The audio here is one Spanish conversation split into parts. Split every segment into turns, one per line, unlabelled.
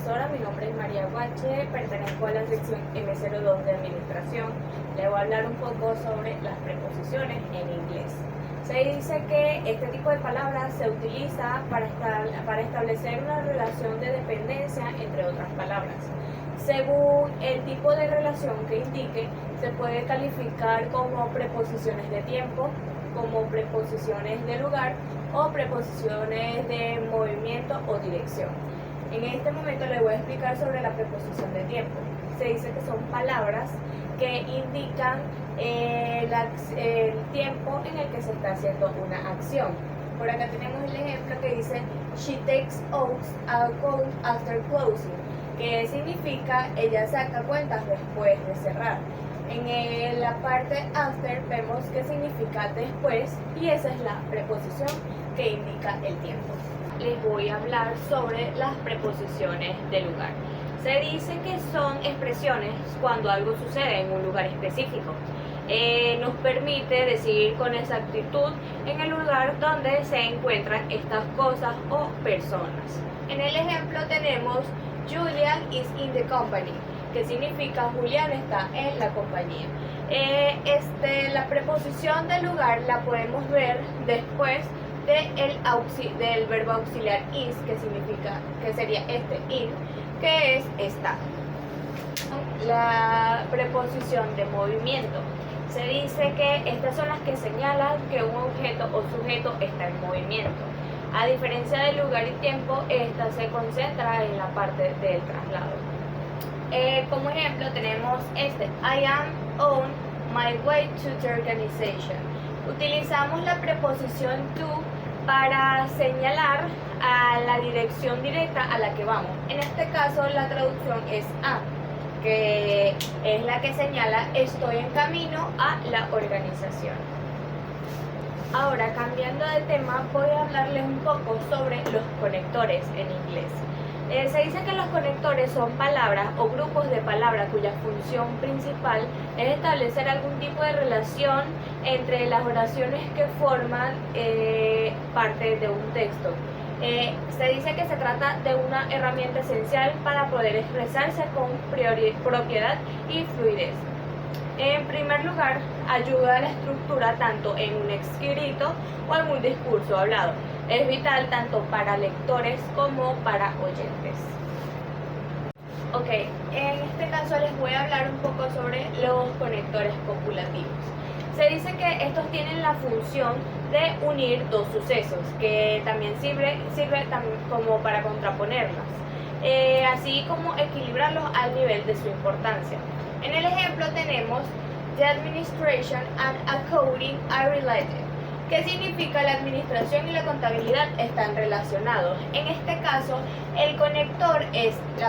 profesora, mi nombre es María Guache, pertenezco a la sección M02 de Administración. Le voy a hablar un poco sobre las preposiciones en inglés. Se dice que este tipo de palabras se utiliza para establecer una relación de dependencia entre otras palabras. Según el tipo de relación que indique, se puede calificar como preposiciones de tiempo, como preposiciones de lugar o preposiciones de movimiento o dirección. En este momento les voy a explicar sobre la preposición de tiempo. Se dice que son palabras que indican el tiempo en el que se está haciendo una acción. Por acá tenemos el ejemplo que dice She takes oaths after closing, que significa ella saca cuentas después de cerrar. En la parte after vemos que significa después y esa es la preposición que indica el tiempo. Les voy a hablar sobre las preposiciones de lugar. Se dice que son expresiones cuando algo sucede en un lugar específico. Nos permite decir con exactitud en el lugar donde se encuentran estas cosas o personas. En el ejemplo tenemos Julian is in the company, que significa Julián está en la compañía. La preposición de lugar la podemos ver después del verbo auxiliar is, que sería in, que es estar. La preposición de movimiento. Se dice que estas son las que señalan que un objeto o sujeto está en movimiento. A diferencia del lugar y tiempo, esta se concentra en la parte del traslado. Como ejemplo tenemos I am on my way to the organization. Utilizamos la preposición to para señalar a la dirección directa a la que vamos. En este caso la traducción es a, que es la que señala estoy en camino a la organización. Ahora, cambiando de tema, voy a hablarles un poco sobre los conectores en inglés. Se dice que los conectores son palabras o grupos de palabras cuya función principal es establecer algún tipo de relación entre las oraciones que forman parte de un texto. Se dice que se trata de una herramienta esencial para poder expresarse con propiedad y fluidez. En primer lugar, ayuda a la estructura tanto en un escrito o en un discurso hablado. Es vital tanto para lectores como para oyentes. Ok, en este caso les voy a hablar un poco sobre los conectores copulativos. Se dice que estos tienen la función de unir dos sucesos, que también sirve como para contraponerlos, así como equilibrarlos al nivel de su importancia. En el ejemplo tenemos The administration and accounting are related, que significa la administración y la contabilidad están relacionados. En este caso, el conector es el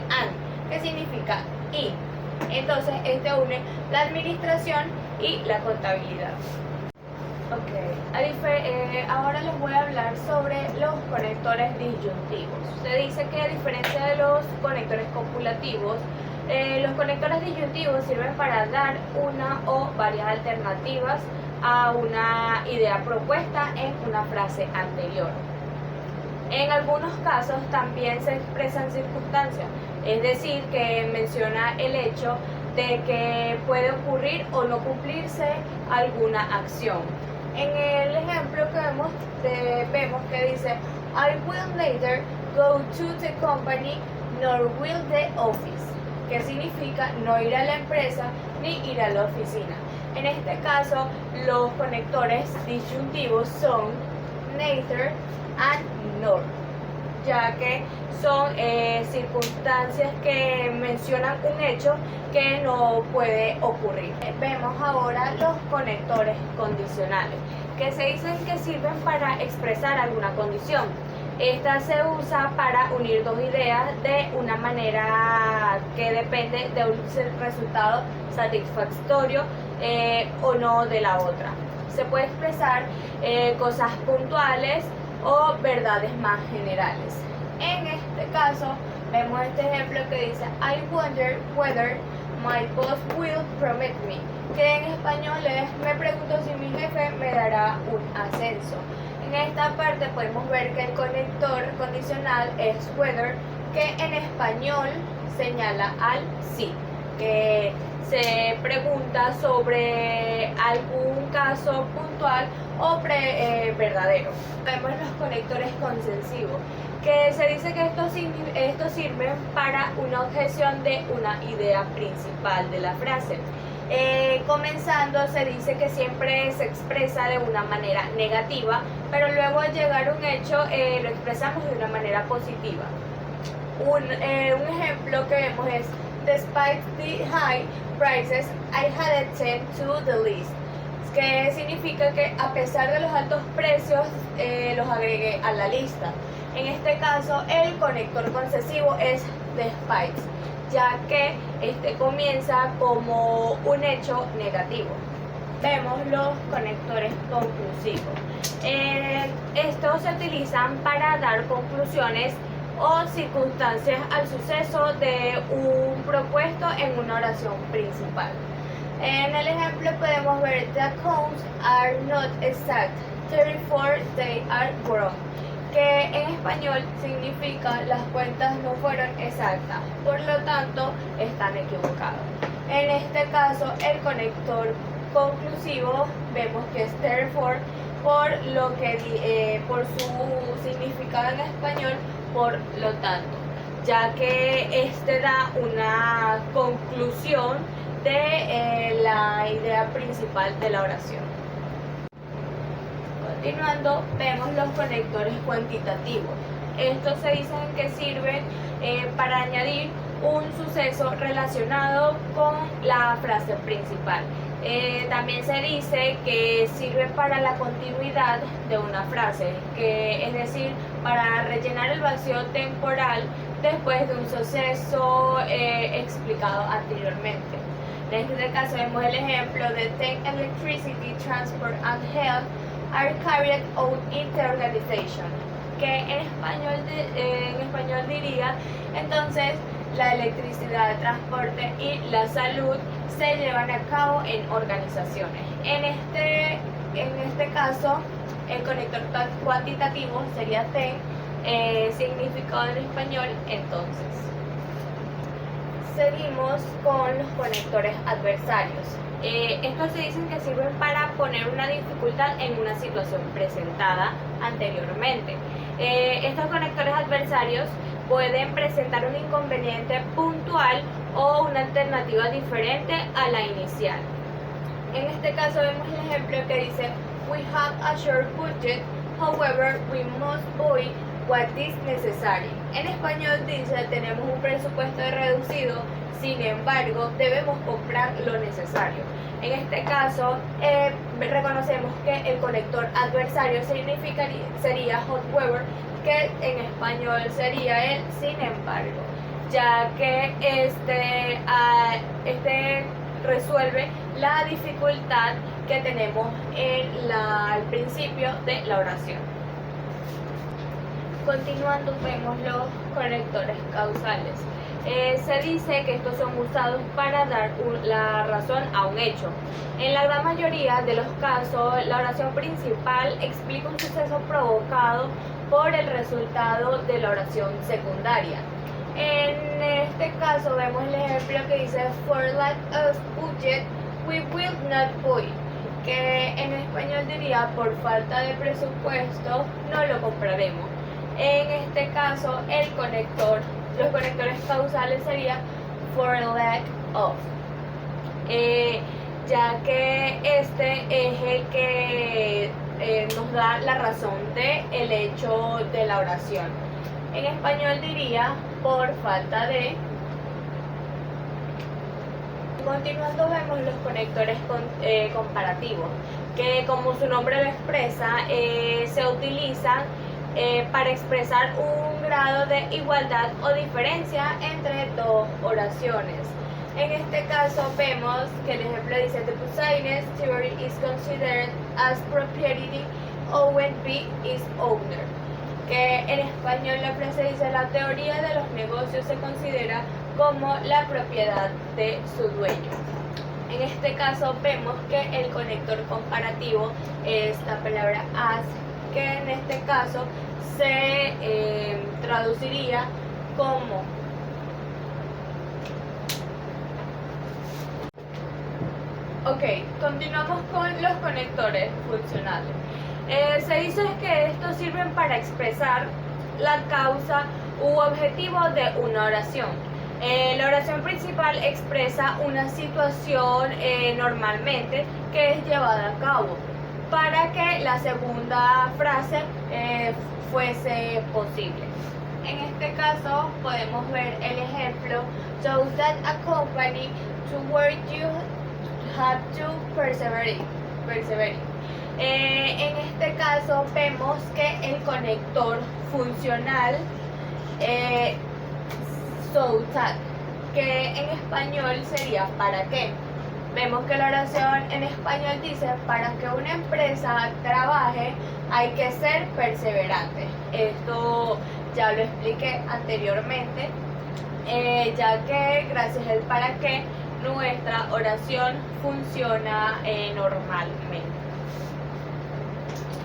and, que significa y. Entonces, este une la administración y la contabilidad. Ahora les voy a hablar sobre los conectores disyuntivos. Se dice que a diferencia de los conectores copulativos, los conectores disyuntivos sirven para dar una o varias alternativas a una idea propuesta en una frase anterior. En algunos casos también se expresan circunstancias, es decir, que menciona el hecho de que puede ocurrir o no cumplirse alguna acción. En el ejemplo que vemos que dice I will neither go to the company nor will the office, que significa no ir a la empresa ni ir a la oficina. En este caso, los conectores disyuntivos son neither and nor, ya que son circunstancias que mencionan un hecho que no puede ocurrir. Vemos ahora los conectores condicionales, que se dicen que sirven para expresar alguna condición. Esta se usa para unir dos ideas de una manera que depende de un resultado satisfactorio o no de la otra. Se puede expresar cosas puntuales o verdades más generales. En este caso, vemos este ejemplo que dice I wonder whether my boss will promote me, que en español es me pregunto si mi jefe me dará un ascenso. En esta parte podemos ver que el conector condicional es whether, que en español señala al sí, que se pregunta sobre algún caso puntual o verdadero. Vemos los conectores consensivos, que se dice que estos sirven para una objeción de una idea principal de la frase. Comenzando, se dice que siempre se expresa de una manera negativa, pero luego al llegar a un hecho lo expresamos de una manera positiva. Un ejemplo que vemos es: despite the high prices, I had added to the list, que significa que a pesar de los altos precios los agregué a la lista. En este caso, el conector concesivo es despite, ya que comienza como un hecho negativo. Vemos los conectores conclusivos. Estos se utilizan para dar conclusiones o circunstancias al suceso de un propuesto en una oración principal. En el ejemplo podemos ver: the accounts are not exact, therefore they are wrong, que en español significa las cuentas no fueron exactas, por lo tanto están equivocadas. En este caso, el conector conclusivo vemos que es therefore, por su significado en español, por lo tanto, ya que da una conclusión de la idea principal de la oración. Continuando, vemos los conectores cuantitativos. Estos se dicen que sirven para añadir un suceso relacionado con la frase principal. También se dice que sirve para la continuidad de una frase, es decir, para rellenar el vacío temporal después de un suceso explicado anteriormente. En este caso vemos el ejemplo de: tech, electricity, transport and health are carried out in the organization, que en español diría: entonces la electricidad, el transporte y la salud se llevan a cabo en organizaciones. En este caso, el conector cuantitativo sería then, significado en español entonces. Seguimos con los conectores adversarios. Estos se dicen que sirven para poner una dificultad en una situación presentada anteriormente. Estos conectores adversarios pueden presentar un inconveniente puntual o una alternativa diferente a la inicial. En este caso vemos el ejemplo que dice: we have a short budget, however we must buy what is necessary. En español dice: tenemos un presupuesto reducido, sin embargo debemos comprar lo necesario. En este caso reconocemos que el conector adversario sería however, que en español sería el sin embargo, ya que este resuelve la dificultad que tenemos al principio de la oración. Continuando, vemos los conectores causales. Se dice que estos son usados para dar la razón a un hecho. En la gran mayoría de los casos, la oración principal explica un suceso provocado por el resultado de la oración secundaria. En este caso vemos el ejemplo que dice: for lack of budget we will not buy, que en español diría: por falta de presupuesto no lo compraremos. En este caso los conectores causales serían for lack of, ya que este es el que nos da la razón del hecho de la oración. En español diría: por falta de. Continuando, vemos los conectores comparativos, que como su nombre lo expresa, se utilizan para expresar un grado de igualdad o diferencia entre dos oraciones. En este caso vemos que el ejemplo dice: the business theory is considered as propriety when B is owner, que en español la frase dice: la teoría de los negocios se considera como la propiedad de su dueño. En este caso vemos que el conector comparativo es la palabra as, que en este caso se traduciría como ok, continuamos con los conectores funcionales. Se dice que estos sirven para expresar la causa u objetivo de una oración. La oración principal expresa una situación normalmente que es llevada a cabo para que la segunda frase fuese posible. En este caso podemos ver el ejemplo: so that a company to work you have to persevere. En este caso vemos que el conector funcional so that, que en español sería ¿para qué? Vemos que la oración en español dice: para que una empresa trabaje hay que ser perseverante. Esto ya lo expliqué anteriormente, ya que gracias al para qué nuestra oración funciona normalmente.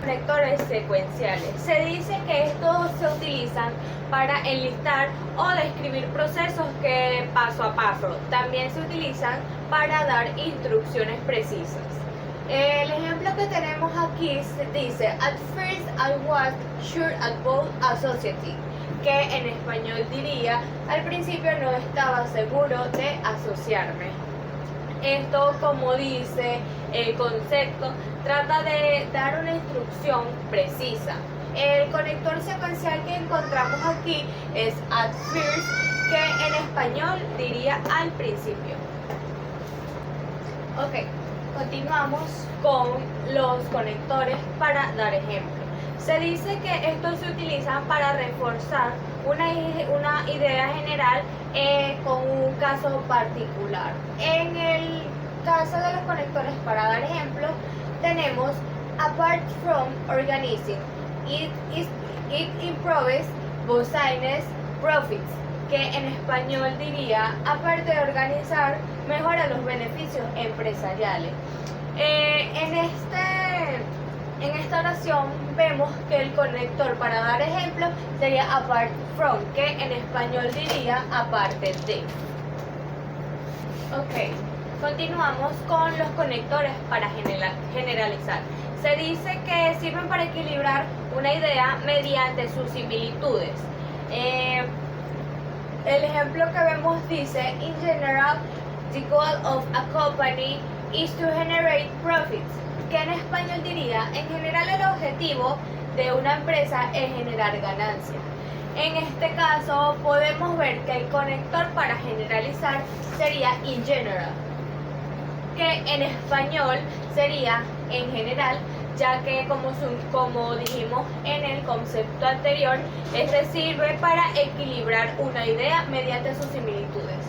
Conectores secuenciales. Se dice que estos se utilizan para enlistar o describir procesos que paso a paso. También se utilizan para dar instrucciones precisas. El ejemplo que tenemos aquí dice: at first I was sure about a society, que en español diría: al principio no estaba seguro de asociarme. Esto, como dice el concepto, trata de dar una instrucción precisa. El conector secuencial que encontramos aquí es at first, que en español diría al principio. Ok, continuamos con los conectores para dar ejemplo. Se dice que estos se utilizan para reforzar una idea general con un caso particular. En el caso de los conectores para dar ejemplo, tenemos apart from organizing, it improves business profits, que en español diría: aparte de organizar, mejora los beneficios empresariales. En esta oración vemos que el conector para dar ejemplo sería apart from, que en español diría aparte de. Ok, continuamos con los conectores para generalizar. Se dice que sirven para equilibrar una idea mediante sus similitudes. El ejemplo que vemos dice: in general, the goal of a company is to generate profits, que en español diría: en general el objetivo de una empresa es generar ganancias. En este caso podemos ver que el conector para generalizar sería in general, que en español sería en general, ya que como dijimos en el concepto anterior, este sirve para equilibrar una idea mediante sus similitudes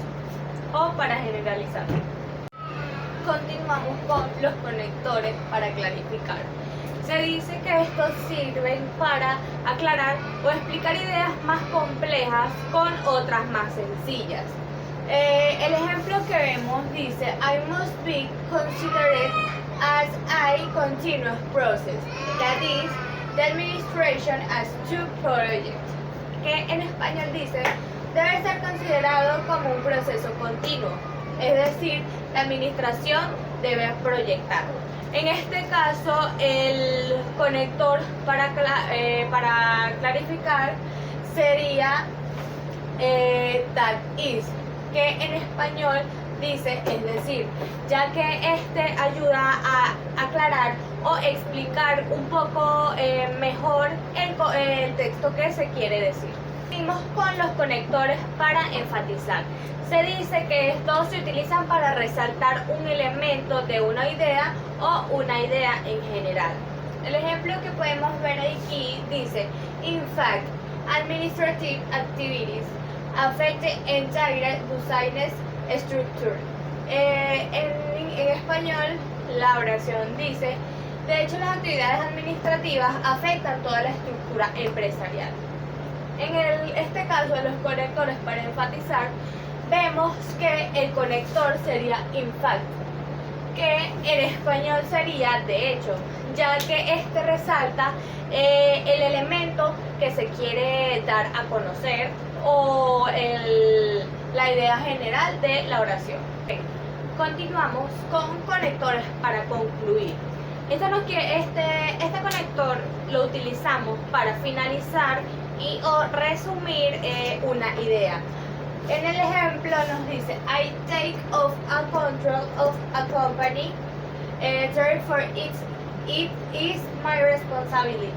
o para generalizar. Continuamos con los conectores para clarificar. Se dice que estos sirven para aclarar o explicar ideas más complejas con otras más sencillas. El ejemplo que vemos dice: I must be considered as a continuous process, that is, the administration as two projects, que en español dice: debe ser considerado como un proceso continuo, es decir, la administración debe proyectar. En este caso, el conector para clarificar sería that is, que en español dice es decir, ya que este ayuda a aclarar o explicar un poco mejor el texto que se quiere decir. Seguimos con los conectores para enfatizar. Se dice que estos se utilizan para resaltar un elemento de una idea o una idea en general. El ejemplo que podemos ver aquí dice: in fact, administrative activities affect the entire business structure. En español, la oración dice: de hecho, las actividades administrativas afectan toda la estructura empresarial. En este caso de los conectores para enfatizar, vemos que el conector sería in fact, que en español sería de hecho, ya que este resalta el elemento que se quiere dar a conocer o la idea general de la oración. Continuamos con conectores para concluir. Este conector lo utilizamos para finalizar o resumir una idea. En el ejemplo nos dice, I take off a control of a company, therefore it is my responsibility.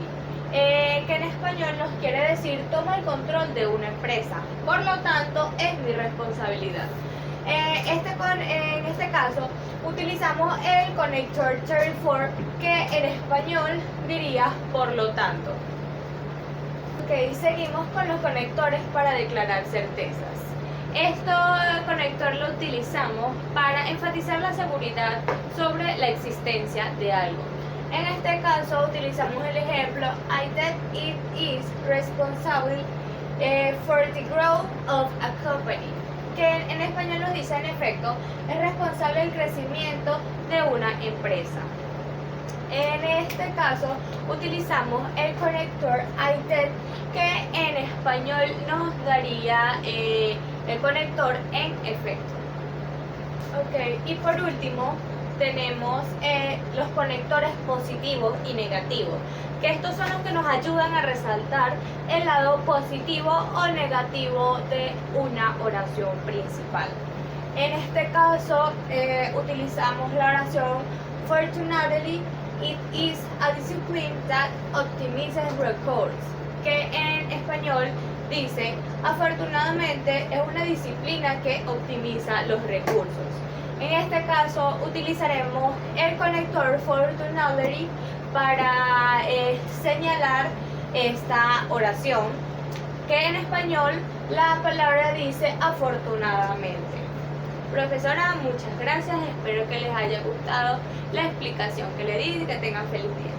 Que en español nos quiere decir, tomo el control de una empresa, por lo tanto es mi responsabilidad. En este caso utilizamos el conector therefore, que en español diría por lo tanto. Ok, seguimos con los conectores para declarar certezas. Este conector lo utilizamos para enfatizar la seguridad sobre la existencia de algo. En este caso utilizamos el ejemplo I that it is responsible for the growth of a company, que en español nos dice en efecto es responsable del crecimiento de una empresa. En este caso utilizamos el conector I that, que en español nos daría el conector en efecto. Ok, y por último tenemos los conectores positivos y negativos, que estos son los que nos ayudan a resaltar el lado positivo o negativo de una oración principal. En este caso utilizamos la oración Fortunately, it is a discipline that optimizes recursos, que en español dice, afortunadamente es una disciplina que optimiza los recursos. En este caso utilizaremos el conector fortunately para señalar esta oración, que en español la palabra dice afortunadamente. Profesora, muchas gracias, espero que les haya gustado la explicación que le di y que tengan feliz día.